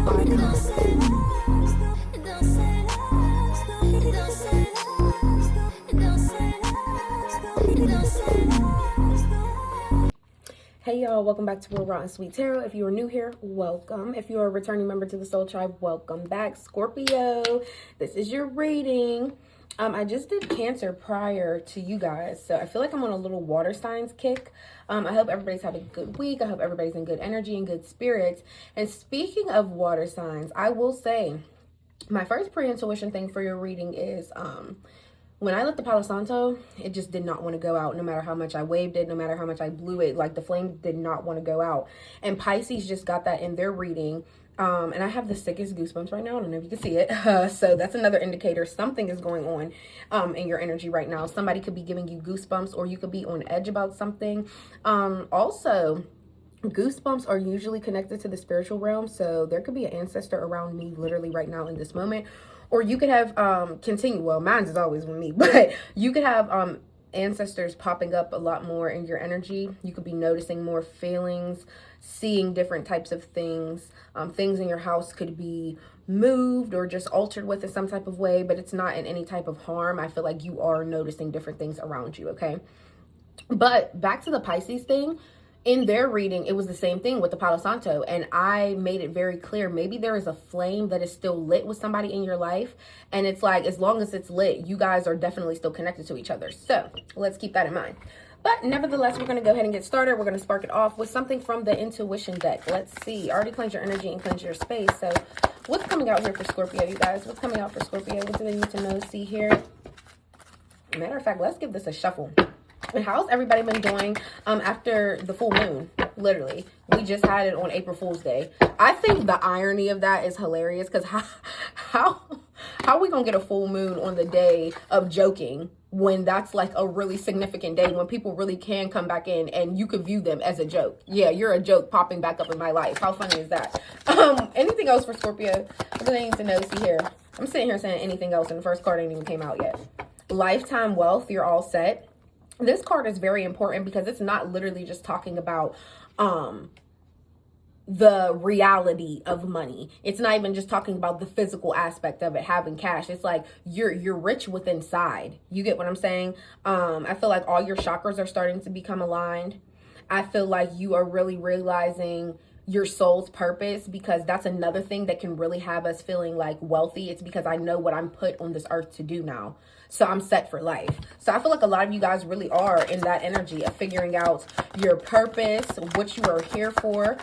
Hey y'all, welcome back to Real Raw and Sweet Tarot. If you are new here, welcome. If you are a returning member to the Soul Tribe, welcome back. Scorpio, this is your reading. I just did Cancer prior to you guys, so I feel like I'm on a little water signs kick. I hope everybody's having a good week. I hope everybody's in good energy and good spirits. And speaking of water signs, I will say my first pre-intuition thing for your reading is when I lit the Palo Santo, it just did not want to go out. No matter how much I waved it, no matter how much I blew it, like the flame did not want to go out. And Pisces just got that in their reading. And I have the sickest goosebumps right now. I don't know if you can see it. So that's another indicator. Something is going on in your energy right now. Somebody could be giving you goosebumps, or you could be on edge about something. Also, goosebumps are usually connected to the spiritual realm. So there could be an ancestor around me literally right now in this moment. Or you could have well, mine is always with me, but you could have ancestors popping up a lot more in your energy. You could be noticing more feelings, seeing different types of things. Things in your house could be moved or just altered with in some type of way, but it's not in any type of harm. I feel like you are noticing different things around you, okay? But back to the Pisces thing. In their reading, it was the same thing with the Palo Santo, and I made it very clear. Maybe there is a flame that is still lit with somebody in your life, and it's like, as long as it's lit, you guys are definitely still connected to each other. So let's keep that in mind. But nevertheless, we're going to go ahead and get started. We're going to spark it off with something from the intuition deck. Let's see. Already cleanse your energy and cleanse your space. So what's coming out here for Scorpio, you guys? What's coming out for Scorpio? What do they need to know, see here? Matter of fact, let's give this a shuffle. And how's everybody been doing after the full moon? Literally, we just had it on April Fool's Day. I think the irony of that is hilarious, because how are we gonna get a full moon on the day of joking when that's like a really significant day, when people really can come back in and you could view them as a joke? Yeah, you're a joke popping back up in my life. How funny is that? Anything else for Scorpio? What do they need to know? See here, I'm sitting here saying anything else, and the first card ain't even came out yet. Lifetime wealth, you're all set. This card is very important because it's not literally just talking about the reality of money. It's not even just talking about the physical aspect of it, having cash. It's like you're rich with inside. You get what I'm saying? I feel like all your chakras are starting to become aligned. I feel like you are really realizing your soul's purpose, because that's another thing that can really have us feeling like wealthy. It's because I know what I'm put on this earth to do now. So I'm set for life. So I feel like a lot of you guys really are in that energy of figuring out your purpose, what you are here for.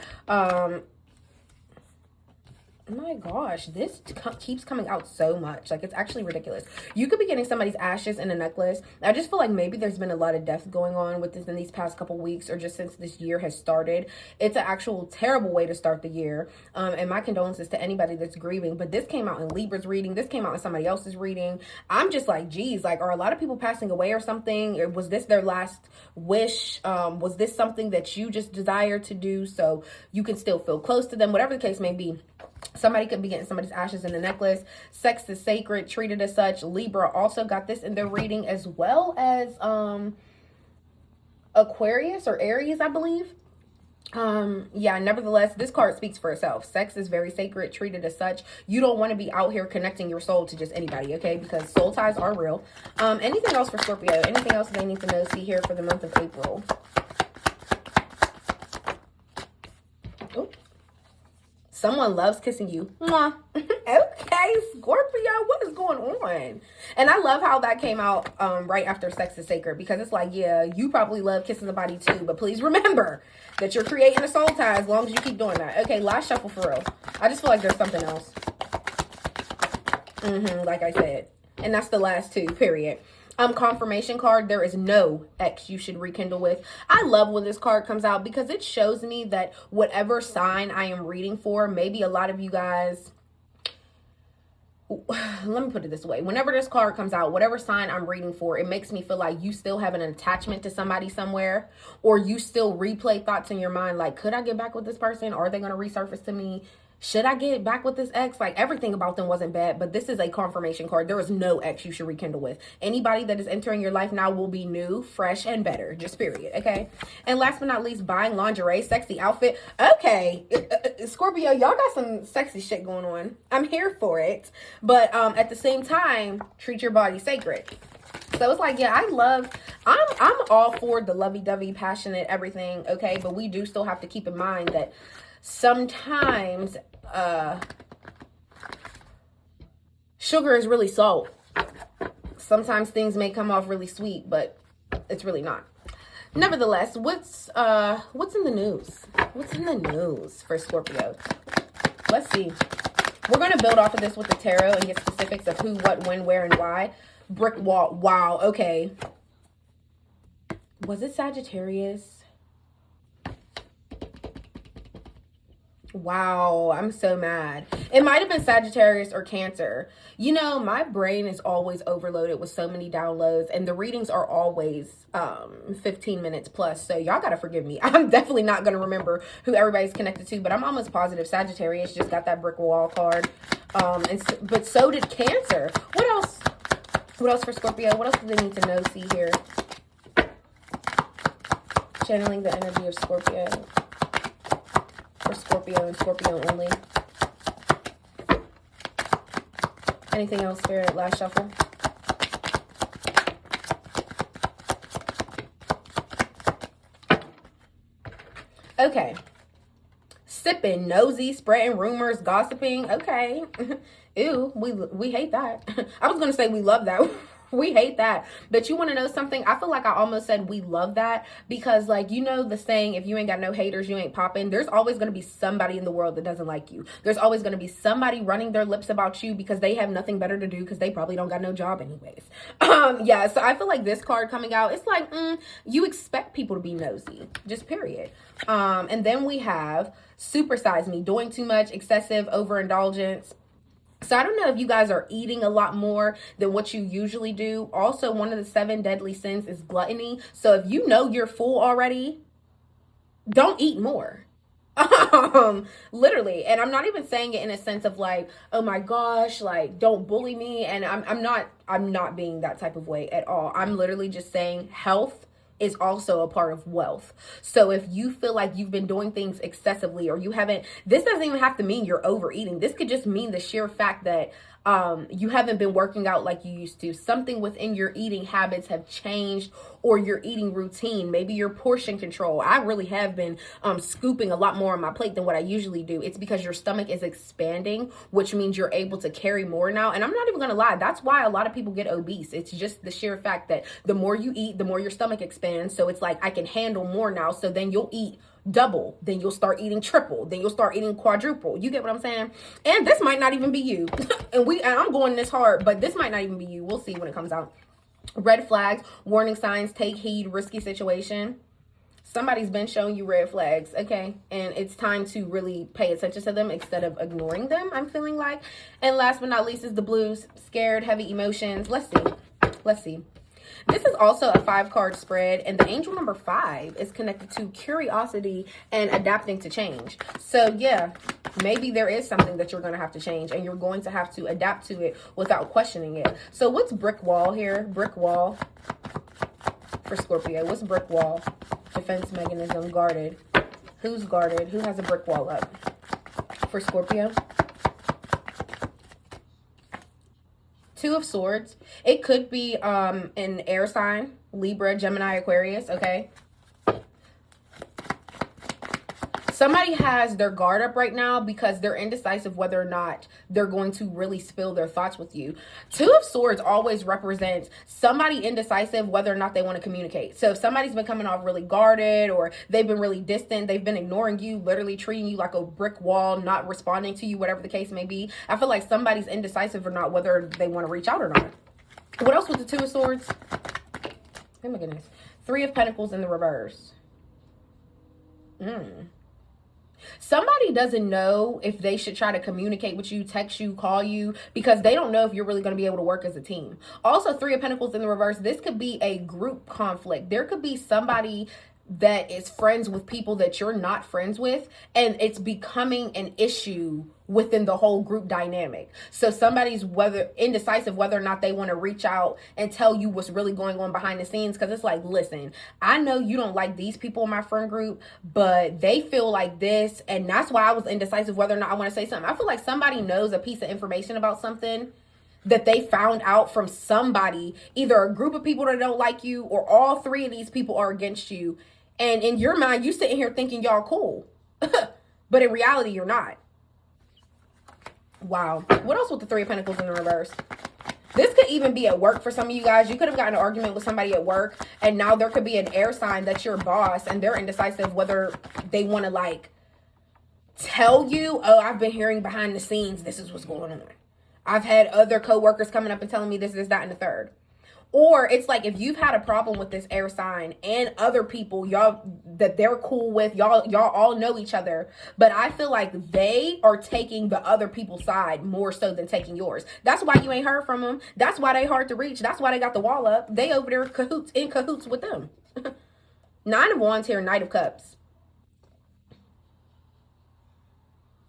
Oh my gosh, this keeps coming out so much. Like, it's actually ridiculous. You could be getting somebody's ashes in a necklace. I just feel like maybe there's been a lot of death going on with this in these past couple weeks, or just since this year has started. It's an actual terrible way to start the year. And my condolences to anybody that's grieving. But this came out in Libra's reading. This came out in somebody else's reading. I'm just like, geez, like, are a lot of people passing away or something? Or was this their last wish? Was this something that you just desire to do so you can still feel close to them? Whatever the case may be. Somebody could be getting somebody's ashes in a necklace. Sex is sacred, treated as such. Libra also got this in their reading, as well as Aquarius or Aries, I believe. Yeah, nevertheless, this card speaks for itself. Sex is very sacred, treated as such. You don't want to be out here connecting your soul to just anybody, okay? Because soul ties are real. Anything else for Scorpio? Anything else they need to know, see here for the month of April? Oh. Someone loves kissing you. Mwah. Okay, Scorpio, what is going on? And I love how that came out right after Sex is Sacred, because it's like, yeah, you probably love kissing somebody too, but please remember that you're creating a soul tie as long as you keep doing that. Okay, last shuffle for real. I just feel like there's something else. Like I said. And that's the last two, period. Confirmation card, there is no ex you should rekindle with. I love when this card comes out, because it shows me that whatever sign I am reading for, maybe a lot of you guys, let me put it this way. Whenever this card comes out, whatever sign I'm reading for, it makes me feel like you still have an attachment to somebody somewhere, or you still replay thoughts in your mind like, could I get back with this person? Are they going to resurface to me? should I get back with this ex? Like, everything about them wasn't bad, but this is a confirmation card. There is no ex you should rekindle with. Anybody that is entering your life now will be new, fresh, and better. Just period, okay? And last but not least, buying lingerie, sexy outfit. Okay, Scorpio, y'all got some sexy shit going on. I'm here for it. But at the same time, treat your body sacred. So it's like, yeah, I'm all for the lovey-dovey, passionate, everything, okay? But we do still have to keep in mind that sometimes sugar is really salt. Sometimes things may come off really sweet, but it's really not. Nevertheless, what's in the news? What's in the news for Scorpio? Let's see. We're going to build off of this with the tarot and get specifics of who, what, when, where, and why. Brick wall. Wow. Okay. Was it Sagittarius? Wow, I'm so mad. It might have been Sagittarius or Cancer. You know, my brain is always overloaded with so many downloads, and the readings are always 15 minutes plus. So y'all gotta forgive me. I'm definitely not gonna remember who everybody's connected to, but I'm almost positive Sagittarius just got that brick wall card. But so did Cancer. What else? What else for Scorpio? What else do they need to know? See here. Channeling the energy of Scorpio. For Scorpio and Scorpio only. Anything else, Spirit? Last shuffle. Okay. Sipping, nosy, spreading rumors, gossiping. Okay. Ew, we hate that. I was going to say we love that. We hate that. But you want to know something? I feel like I almost said we love that because, like, you know the saying, if you ain't got no haters, you ain't popping. There's always going to be somebody in the world that doesn't like you. There's always going to be somebody running their lips about you because they have nothing better to do because they probably don't got no job anyways. Yeah, so I feel like this card coming out, it's like, you expect people to be nosy. Just period. And then we have supersize me, doing too much, excessive overindulgence. So I don't know if you guys are eating a lot more than what you usually do. Also, one of the 7 deadly sins is gluttony. So if you know you're full already, don't eat more. Literally. And I'm not even saying it in a sense of like, oh my gosh, like, don't bully me. And I'm not being that type of way at all. I'm literally just saying health is also a part of wealth. So if you feel like you've been doing things excessively or you haven't, this doesn't even have to mean you're overeating. This could just mean the sheer fact that you haven't been working out like you used to. Something within your eating habits have changed, or your eating routine, maybe your portion control. I really have been scooping a lot more on my plate than what I usually do. It's because your stomach is expanding, which means you're able to carry more now. And I'm not even gonna lie, that's why a lot of people get obese. It's just the sheer fact that the more you eat, the more your stomach expands. So it's like, I can handle more now. So then you'll eat double, then you'll start eating triple, then you'll start eating quadruple. You get what I'm saying? And this might not even be you. and I'm going this hard, but this might not even be you. We'll see when it comes out. Red flags, warning signs, take heed, risky situation. Somebody's been showing you red flags, okay? And it's time to really pay attention to them instead of ignoring them, I'm feeling like. And last but not least is the blues, scared, heavy emotions. Let's see. This is also a 5-card spread, and the angel number 5 is connected to curiosity and adapting to change. So yeah, maybe there is something that you're going to have to change, and you're going to have to adapt to it without questioning it. So what's brick wall here? Brick wall for Scorpio. What's brick wall? Defense mechanism, guarded. Who's guarded? Who has a brick wall up? For Scorpio. 2 of Swords. It could be an air sign, Libra, Gemini, Aquarius, okay? Somebody has their guard up right now because they're indecisive whether or not they're going to really spill their thoughts with you. 2 of Swords always represents somebody indecisive whether or not they want to communicate. So if somebody's been coming off really guarded, or they've been really distant, they've been ignoring you, literally treating you like a brick wall, not responding to you, whatever the case may be. I feel like somebody's indecisive or not whether they want to reach out or not. What else with the 2 of Swords? Oh my goodness. 3 of Pentacles in the reverse. Somebody doesn't know if they should try to communicate with you, text you, call you, because they don't know if you're really going to be able to work as a team. Also, 3 of Pentacles in the reverse. This could be a group conflict. There could be somebody that is friends with people that you're not friends with, and it's becoming an issue within the whole group dynamic. So somebody's whether indecisive whether or not they want to reach out and tell you what's really going on behind the scenes, because it's like, listen, I know you don't like these people in my friend group, but they feel like this, and that's why I was indecisive whether or not I want to say something. I feel like somebody knows a piece of information about something that they found out from somebody, either a group of people that don't like you or all three of these people are against you. And in your mind, you sitting here thinking y'all cool. But in reality, you're not. Wow. What else with the Three of Pentacles in the reverse? This could even be at work for some of you guys. You could have gotten an argument with somebody at work, and now there could be an air sign that's your boss, and they're indecisive whether they want to like tell you, oh, I've been hearing behind the scenes, this is what's going on. I've had other coworkers coming up and telling me this, that, and the third. Or it's like, if you've had a problem with this air sign and other people, y'all, that they're cool with, y'all all know each other. But I feel like they are taking the other people's side more so than taking yours. That's why you ain't heard from them. That's why they hard to reach. That's why they got the wall up. They over there in cahoots with them. Nine of Wands here, Knight of Cups.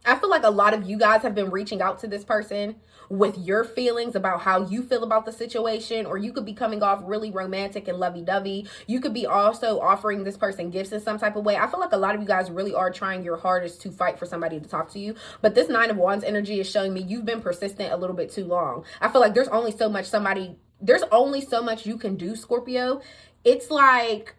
I feel like a lot of you guys have been reaching out to this person with your feelings about how you feel about the situation, or you could be coming off really romantic and lovey-dovey. You could be also offering this person gifts in some type of way. I feel like a lot of you guys really are trying your hardest to fight for somebody to talk to you, but this Nine of Wands energy is showing me you've been persistent a little bit too long. I feel like there's only so much you can do, Scorpio. It's like,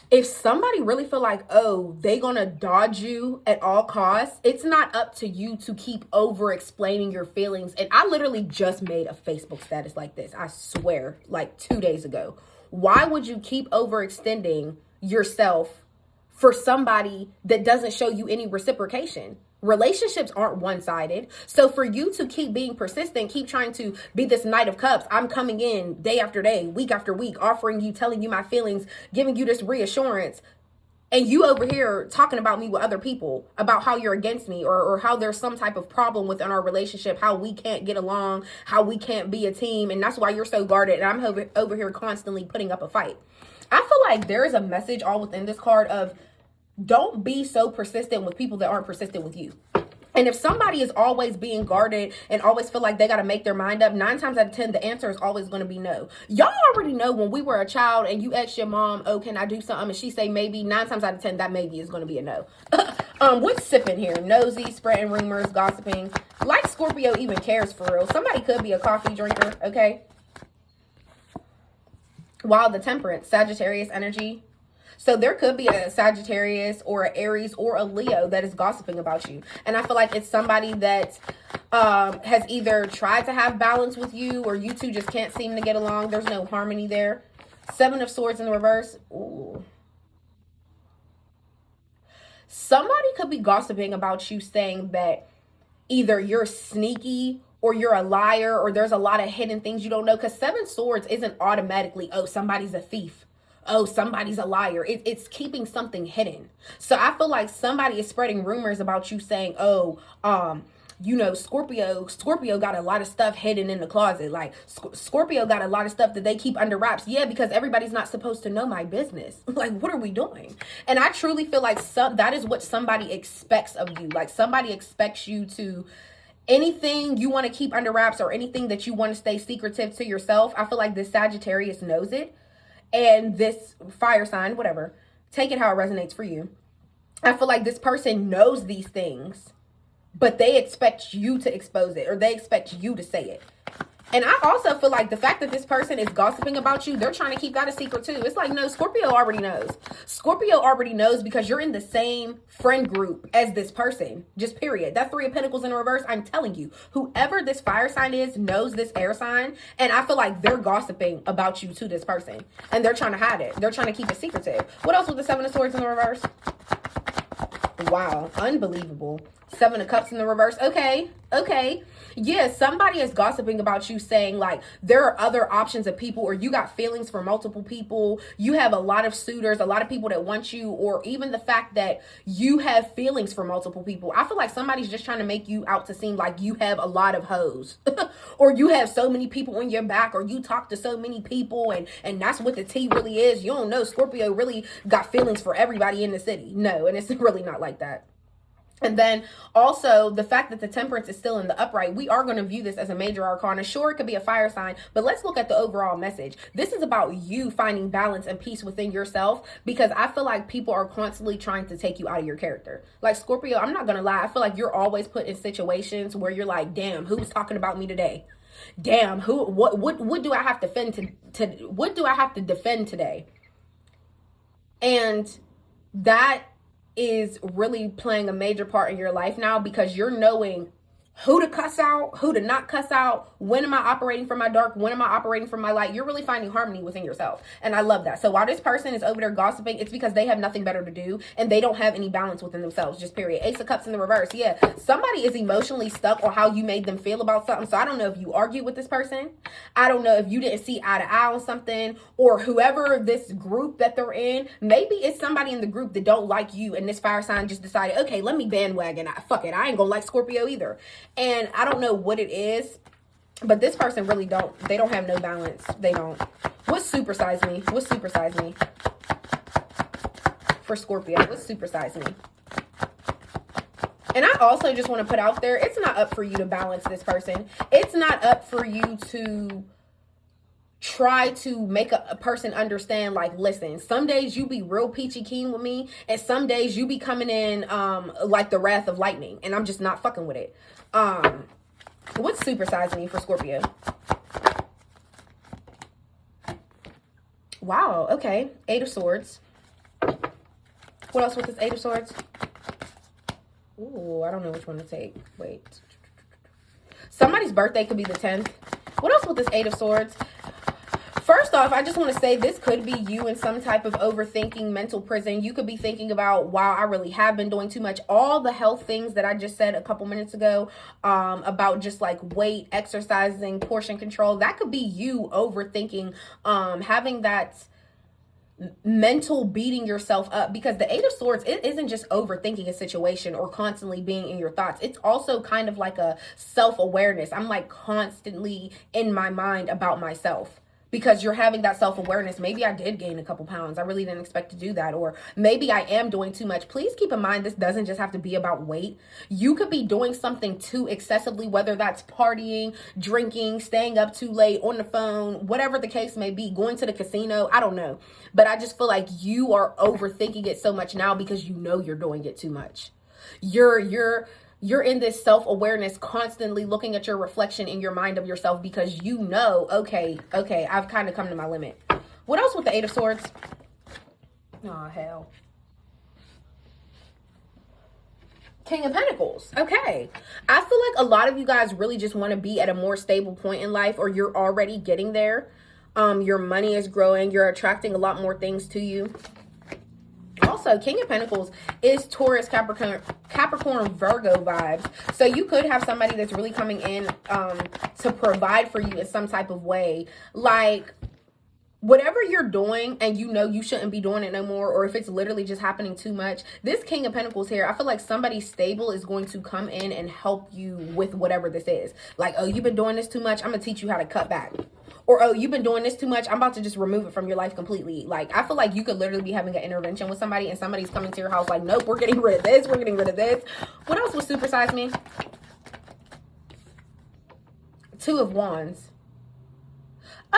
if somebody really feel like, oh, they gonna dodge you at all costs, it's not up to you to keep over explaining your feelings. And I literally just made a Facebook status like this, I swear, like 2 days ago. Why would you keep overextending yourself for somebody that doesn't show you any reciprocation? Relationships aren't one-sided. So for you to keep being persistent, keep trying to be this Knight of Cups, I'm coming in day after day, week after week, offering you, telling you my feelings, giving you this reassurance, and you over here talking about me with other people, about how you're against me, or how there's some type of problem within our relationship, how we can't get along, how we can't be a team, and that's why you're so guarded, and I'm over here constantly putting up a fight. I feel like there is a message all within this card of, don't be so persistent with people that aren't persistent with you. And if somebody is always being guarded and always feel like they got to make their mind up, 9 times out of 10, the answer is always going to be no. Y'all already know, when we were a child and you asked your mom, oh, can I do something? And she say maybe, 9 times out of 10, that maybe is going to be a no. What's sipping here? Nosy, spreading rumors, gossiping. Like Scorpio even cares for real. Somebody could be a coffee drinker, okay? While the Temperance, Sagittarius energy. So there could be a Sagittarius or an Aries or a Leo that is gossiping about you. And I feel like it's somebody that has either tried to have balance with you, or you two just can't seem to get along. There's no harmony there. Seven of Swords in the reverse. Ooh. Somebody could be gossiping about you, saying that either you're sneaky or you're a liar, or there's a lot of hidden things you don't know. Because Seven Swords isn't automatically, oh, somebody's a thief, oh, somebody's a liar. It's keeping something hidden. So I feel like somebody is spreading rumors about you, saying, oh, you know, Scorpio got a lot of stuff hidden in the closet. Like Scorpio got a lot of stuff that they keep under wraps. Yeah, because everybody's not supposed to know my business. Like, what are we doing? And I truly feel like that is what somebody expects of you. Like, somebody expects you to, anything you want to keep under wraps, or anything that you want to stay secretive to yourself. I feel like this Sagittarius knows it. And this fire sign, whatever, take it how it resonates for you. I feel like this person knows these things, but they expect you to expose it, or they expect you to say it. And I also feel like the fact that this person is gossiping about you, they're trying to keep that a secret too. It's like, no, Scorpio already knows. Scorpio already knows, because you're in the same friend group as this person. Just period. That Three of Pentacles in reverse, I'm telling you, whoever this fire sign is knows this air sign. And I feel like they're gossiping about you to this person. And they're trying to hide it. They're trying to keep it secretive. What else with the Seven of Swords in the reverse? Wow, unbelievable. Seven of Cups in the reverse. Okay. Yeah, somebody is gossiping about you, saying like there are other options of people, or you got feelings for multiple people. You have a lot of suitors, a lot of people that want you, or even the fact that you have feelings for multiple people. I feel like somebody's just trying to make you out to seem like you have a lot of hoes or you have so many people on your back, or you talk to so many people, and that's what the tea really is. You don't know, Scorpio really got feelings for everybody in the city. No, and it's really not like that. And then also the fact that the Temperance is still in the upright, we are going to view this as a major arcana. Sure, it could be a fire sign, but let's look at the overall message. This is about you finding balance and peace within yourself, because I feel like people are constantly trying to take you out of your character. Like Scorpio, I'm not going to lie. I feel like you're always put in situations where you're like, damn, who's talking about me today? Damn, what do I have to what do I have to defend today? And that is really playing a major part in your life now, because you're knowing who to cuss out, who to not cuss out. When am I operating from my dark? When am I operating from my light? You're really finding harmony within yourself. And I love that. So while this person is over there gossiping, it's because they have nothing better to do and they don't have any balance within themselves, just period. Ace of Cups in the reverse. Yeah, somebody is emotionally stuck on how you made them feel about something. So I don't know if you argued with this person. I don't know if you didn't see eye to eye on something, or whoever this group that they're in, maybe it's somebody in the group that don't like you, and this fire sign just decided, okay, let me bandwagon. Fuck it, I ain't gonna like Scorpio either. And I don't know what it is, but this person really they don't have no balance. They don't. What's supersize me? What's supersize me? For Scorpio, what's supersize me? And I also just want to put out there, it's not up for you to balance this person. It's not up for you to try to make a person understand, like, listen, some days you be real peachy keen with me, and some days you be coming in like the wrath of lightning, and I'm just not fucking with it. What's supersize me for Scorpio? Wow, okay. Eight of Swords. What else with this Eight of Swords? Ooh, I don't know which one to take. Wait. Somebody's birthday could be the 10th. What else with this Eight of Swords? First off, I just want to say this could be you in some type of overthinking mental prison. You could be thinking about, wow, I really have been doing too much. All the health things that I just said a couple minutes ago about just like weight, exercising, portion control. That could be you overthinking, having that mental beating yourself up, because the Eight of Swords, it isn't just overthinking a situation or constantly being in your thoughts. It's also kind of like a self-awareness. I'm like constantly in my mind about myself, because you're having that self-awareness. Maybe I did gain a couple pounds. I really didn't expect to do that. Or maybe I am doing too much. Please keep in mind, this doesn't just have to be about weight. You could be doing something too excessively, whether that's partying, drinking, staying up too late, on the phone, whatever the case may be, going to the casino. I don't know. But I just feel like you are overthinking it so much now because you know you're doing it too much. You're in this self-awareness, constantly looking at your reflection in your mind of yourself, because you know, okay, I've kind of come to my limit. What else with the Eight of Swords? Oh, hell. King of Pentacles. Okay. I feel like a lot of you guys really just want to be at a more stable point in life, or you're already getting there. Your money is growing. You're attracting a lot more things to you. Also, King of Pentacles is Taurus, Capricorn, Virgo vibes. So you could have somebody that's really coming in to provide for you in some type of way. Like, whatever you're doing and you know you shouldn't be doing it no more, or if it's literally just happening too much, this King of Pentacles here, I feel like somebody stable is going to come in and help you with whatever this is. Like, oh, you've been doing this too much, I'm gonna teach you how to cut back. Or, oh, you've been doing this too much, I'm about to just remove it from your life completely. Like, I feel like you could literally be having an intervention with somebody, and somebody's coming to your house like, nope, we're getting rid of this, we're getting rid of this. What else would supersize me? Two of Wands.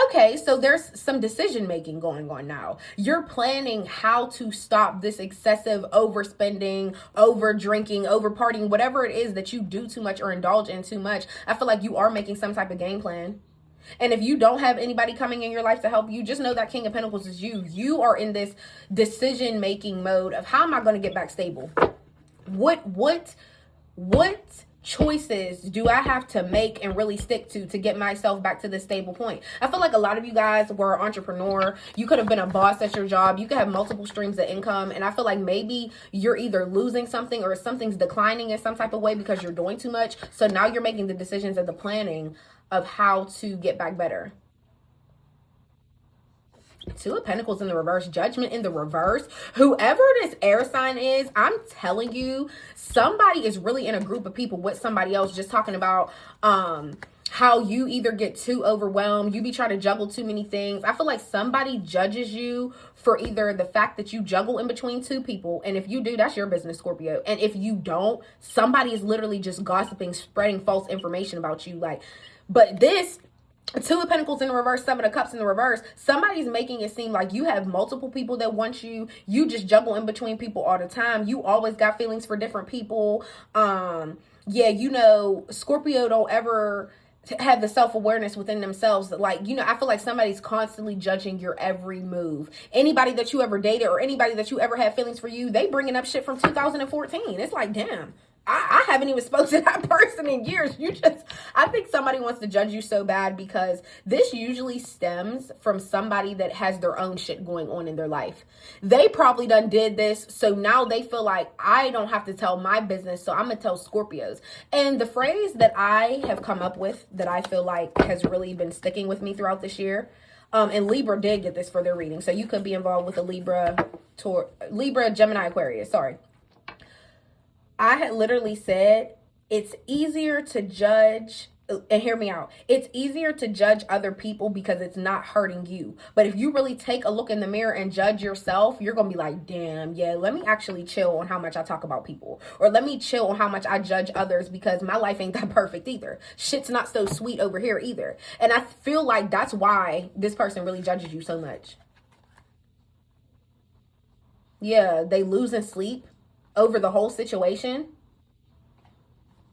Okay, so there's some decision making going on now. You're planning how to stop this excessive overspending, over drinking, over partying, whatever it is that you do too much or indulge in too much. I feel like you are making some type of game plan. And if you don't have anybody coming in your life to help you, just know that King of Pentacles is you. You are in this decision-making mode of, how am I going to get back stable? What choices do I have to make and really stick to get myself back to this stable point? I feel like a lot of you guys were an entrepreneur. You could have been a boss at your job. You could have multiple streams of income. And I feel like maybe you're either losing something or something's declining in some type of way because you're doing too much. So now you're making the decisions and the planning of how to get back better. Two of Pentacles in the reverse, Judgment in the reverse. Whoever this air sign is, I'm telling you, somebody is really in a group of people with somebody else just talking about how you either get too overwhelmed, you be trying to juggle too many things. I feel like somebody judges you for either the fact that you juggle in between two people, and if you do, that's your business, Scorpio. And if you don't, somebody is literally just gossiping, spreading false information about you. Like, but this Two of Pentacles in the reverse, Seven of Cups in the reverse, somebody's making it seem like you have multiple people that want you. You just juggle in between people all the time. You always got feelings for different people. Yeah, you know, Scorpio don't ever have the self-awareness within themselves that, like, you know, I feel like somebody's constantly judging your every move. Anybody that you ever dated or anybody that you ever had feelings for you, they bringing up shit from 2014. It's like, damn. I haven't even spoken to that person in years. I think somebody wants to judge you so bad because this usually stems from somebody that has their own shit going on in their life. They probably done did this, so now they feel like I don't have to tell my business, so I'm going to tell Scorpios. And the phrase that I have come up with that I feel like has really been sticking with me throughout this year, and Libra did get this for their reading, so you could be involved with a Libra, Gemini, Aquarius, sorry. I had literally said, it's easier to judge, and hear me out, it's easier to judge other people because it's not hurting you. But if you really take a look in the mirror and judge yourself, you're going to be like, damn, yeah, let me actually chill on how much I talk about people. Or let me chill on how much I judge others because my life ain't that perfect either. Shit's not so sweet over here either. And I feel like that's why this person really judges you so much. Yeah, they losing sleep over the whole situation.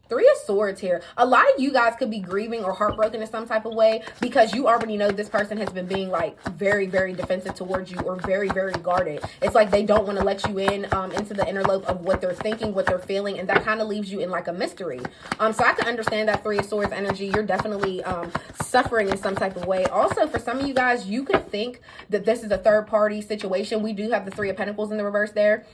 Three of Swords here. A lot of you guys could be grieving or heartbroken in some type of way because you already know this person has been being like very, very defensive towards you or very, very guarded. It's like they don't want to let you in into the inner lobe of what they're thinking, what they're feeling, and that kind of leaves you in like a mystery. So I can understand that Three of Swords energy. You're definitely suffering in some type of way. Also, for some of you guys, you could think that this is a third party situation. We do have the Three of Pentacles in the reverse there.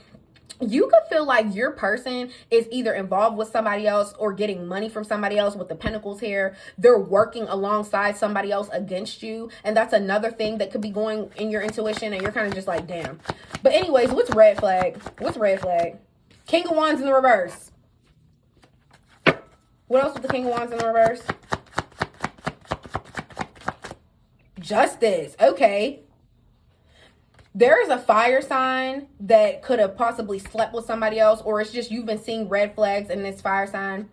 You could feel like your person is either involved with somebody else or getting money from somebody else with the Pentacles here. They're working alongside somebody else against you. And that's another thing that could be going in your intuition. And you're kind of just like, damn. But anyways, what's red flag? What's red flag? King of Wands in the reverse. What else with the King of Wands in the reverse? Justice. Okay. There is a fire sign that could have possibly slept with somebody else, or it's just you've been seeing red flags in this fire sign,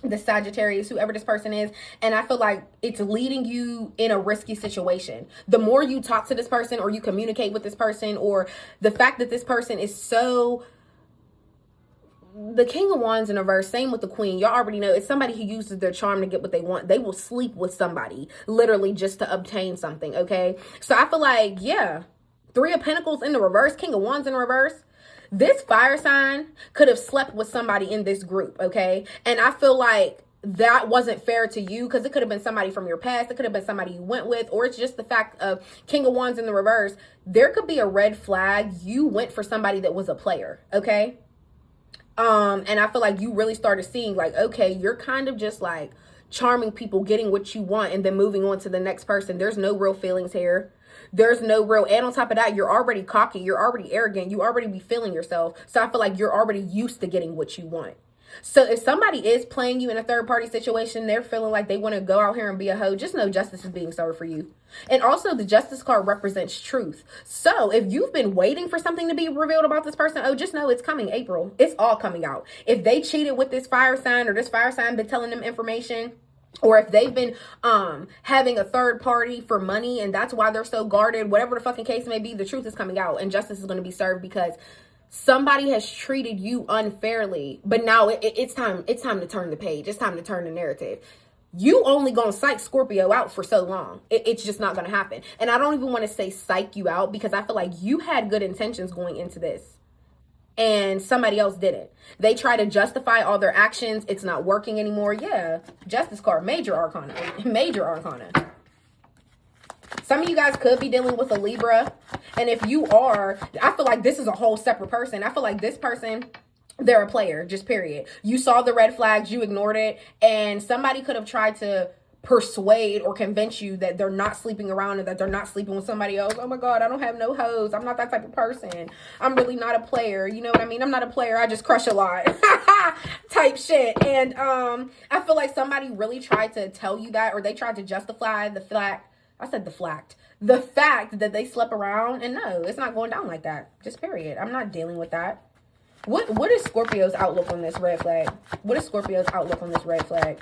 the Sagittarius, whoever this person is. And I feel like it's leading you in a risky situation. The more you talk to this person or you communicate with this person, or the fact that this person is so... The King of Wands in reverse, same with the Queen. Y'all already know it's somebody who uses their charm to get what they want. They will sleep with somebody, literally just to obtain something, okay? So I feel like, yeah... Three of Pentacles in the reverse, King of Wands in reverse. This fire sign could have slept with somebody in this group, okay? And I feel like that wasn't fair to you because it could have been somebody from your past. It could have been somebody you went with, or it's just the fact of King of Wands in the reverse. There could be a red flag. You went for somebody that was a player, okay? And I feel like you really started seeing like, okay, you're kind of just like charming people, getting what you want, and then moving on to the next person. There's no real feelings here. There's no real, and on top of that, you're already cocky, you're already arrogant, you already be feeling yourself. So I feel like you're already used to getting what you want. So if somebody is playing you in a third party situation, they're feeling like they want to go out here and be a hoe, just know justice is being served for you. And also the Justice card represents truth. So if you've been waiting for something to be revealed about this person, oh, just know it's coming April. It's all coming out. If they cheated with this fire sign, or this fire sign been telling them information, or if they've been having a third party for money and that's why they're so guarded, whatever the fucking case may be, the truth is coming out and justice is going to be served because somebody has treated you unfairly. But now it's time to turn the page. It's time to turn the narrative. You only gonna psych Scorpio out for so long. It's just not gonna happen. And I don't even want to say psych you out because I feel like you had good intentions going into this. and somebody else didn't. They try to justify all their actions. It's not working anymore. Yeah, Justice card, major arcana, major arcana. Some of you guys could be dealing with a Libra. And if you are, I feel like this is a whole separate person. I feel like this person, they're a player, just period. You saw the red flags, you ignored it, and somebody could have tried to persuade or convince you that they're not sleeping around and that they're not sleeping with somebody else. Oh my God, I don't have no hoes. I'm not that type of person. I'm really not a player. You know what I mean? I'm not a player. I just crush a lot type shit. And I feel like somebody really tried to tell you that, or they tried to justify the fact, the fact that they slept around. And no, it's not going down like that. Just period. I'm not dealing with that. What is Scorpio's outlook on this red flag? What is Scorpio's outlook on this red flag?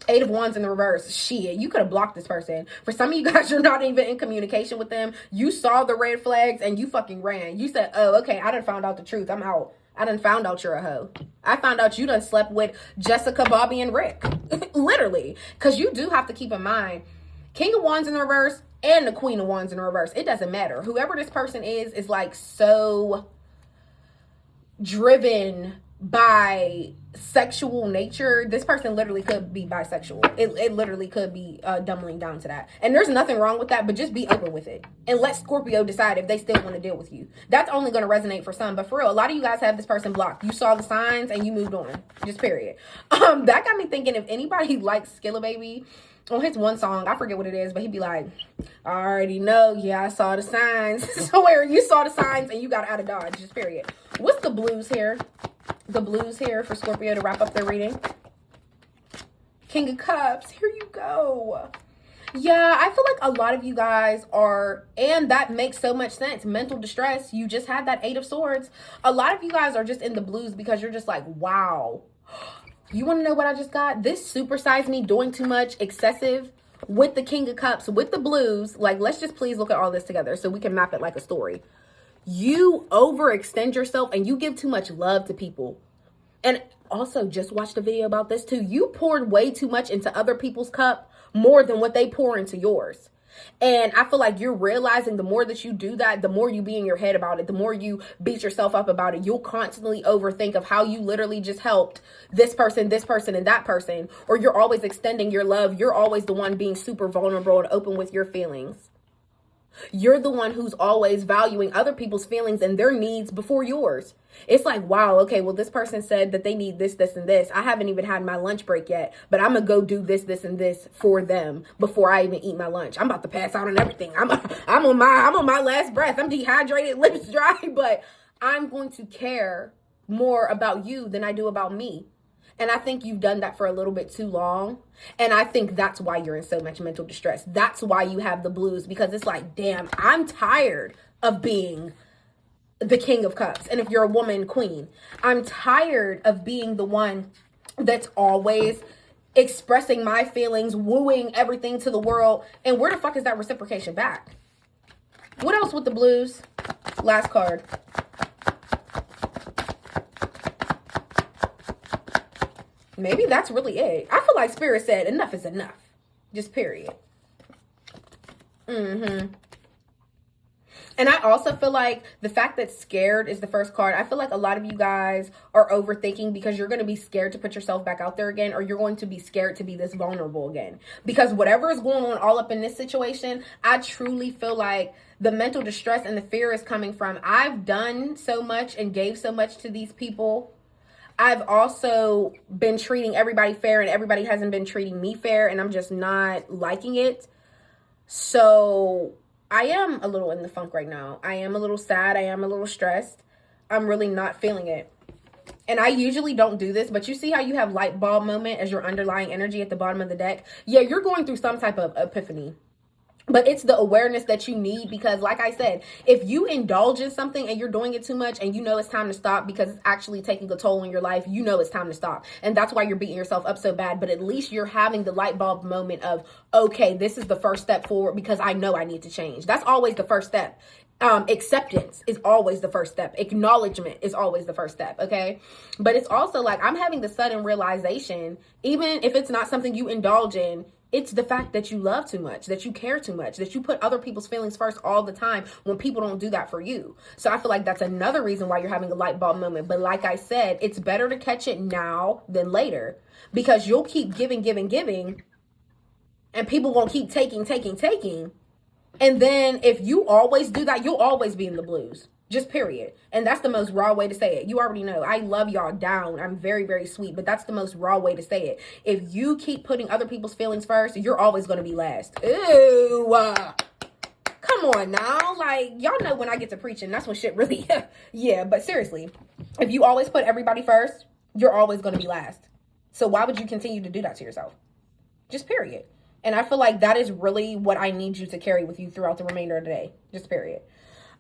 Eight of Wands in the reverse. Shit, you could have blocked this person. For some of you guys, you're not even in communication with them. You saw the red flags and you fucking ran. You said, oh, okay, I done found out the truth. I'm out. I done found out you're a hoe. I found out you done slept with Jessica, Bobby, and Rick. Literally. Because you do have to keep in mind, King of Wands in the reverse and the Queen of Wands in the reverse. It doesn't matter. Whoever this person is like so driven by sexual nature. This person literally could be bisexual. It literally could be dumbling down to that. And there's nothing wrong with that, but just be open with it. And let Scorpio decide if they still want to deal with you. That's only going to resonate for some. But for real, a lot of you guys have this person blocked. You saw the signs and you moved on. Just period. That got me thinking, if anybody likes Skilla Baby, on his one song, I forget what it is, but he'd be like, I already know, yeah, I saw the signs. Somewhere you saw the signs and you got out of Dodge, just period. What's the blues here? The blues here for Scorpio to wrap up their reading. King of Cups, here you go. Yeah, I feel like a lot of you guys are, and that makes so much sense, mental distress. You just had that Eight of Swords. A lot of you guys are just in the blues because you're just like, wow. You want to know what I just got? This supersized me, doing too much, excessive, with the King of Cups, with the blues. Like, let's just please look at all this together so we can map it like a story. You overextend yourself and you give too much love to people. And also, just watch the video about this too. You poured way too much into other people's cup, more than what they pour into yours. And I feel like you're realizing the more that you do that, the more you be in your head about it, the more you beat yourself up about it. You'll constantly overthink of how you literally just helped this person, and that person. Or you're always extending your love. You're always the one being super vulnerable and open with your feelings. You're the one who's always valuing other people's feelings and their needs before yours. It's like, wow, okay, well, this person said that they need this, this, and this. I haven't even had my lunch break yet, but I'm going to go do this, this, and this for them before I even eat my lunch. I'm about to pass out on everything. I'm on my last breath. I'm dehydrated, lips dry, but I'm going to care more about you than I do about me. And I think you've done that for a little bit too long. And I think that's why you're in so much mental distress. That's why you have the blues, because it's like, damn, I'm tired of being the King of Cups. And if you're a woman, queen, I'm tired of being the one that's always expressing my feelings, wooing everything to the world. And where the fuck is that reciprocation back? What else with the blues? Last card. Maybe that's really it. I feel like Spirit said enough is enough. Just period. And I also feel like the fact that scared is the first card. I feel like a lot of you guys are overthinking because you're going to be scared to put yourself back out there again, or you're going to be scared to be this vulnerable again. Because whatever is going on all up in this situation, I truly feel like the mental distress and the fear is coming from, I've done so much and gave so much to these people. I've also been treating everybody fair and everybody hasn't been treating me fair, and I'm just not liking it. So I am a little in the funk right now. I am a little sad. I am a little stressed. I'm really not feeling it. And I usually don't do this, but you see how you have light bulb moment as your underlying energy at the bottom of the deck? Yeah, you're going through some type of epiphany. But it's the awareness that you need, because like I said, if you indulge in something and you're doing it too much and you know it's time to stop because it's actually taking a toll on your life, you know it's time to stop. And that's why you're beating yourself up so bad. But at least you're having the light bulb moment of, okay, this is the first step forward because I know I need to change. That's always the first step. Acceptance is always the first step. Acknowledgement is always the first step. Okay. But it's also like I'm having the sudden realization, even if it's not something you indulge in, It's the fact that you love too much, that you care too much, that you put other people's feelings first all the time when people don't do that for you. So I feel like that's another reason why you're having a light bulb moment. But like I said, it's better to catch it now than later, because you'll keep giving, and people won't keep taking. And then if you always do that, you'll always be in the blues. Just period. And that's the most raw way to say it. You already know. I love y'all down. I'm very, very sweet. But that's the most raw way to say it. If you keep putting other people's feelings first, you're always going to be last. Ew. Come on now. Like, y'all know when I get to preaching, that's when shit really... yeah, but seriously. If you always put everybody first, you're always going to be last. So why would you continue to do that to yourself? Just period. And I feel like that is really what I need you to carry with you throughout the remainder of the day. Just period.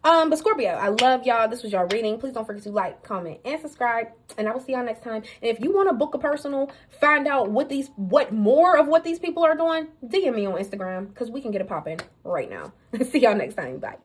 But Scorpio, I love y'all. This was y'all reading. Please don't forget to like, comment, and subscribe. And I will see y'all next time. And if you want to book a personal, find out what more of what these people are doing, DM me on Instagram, because we can get it popping right now. See y'all next time. Bye.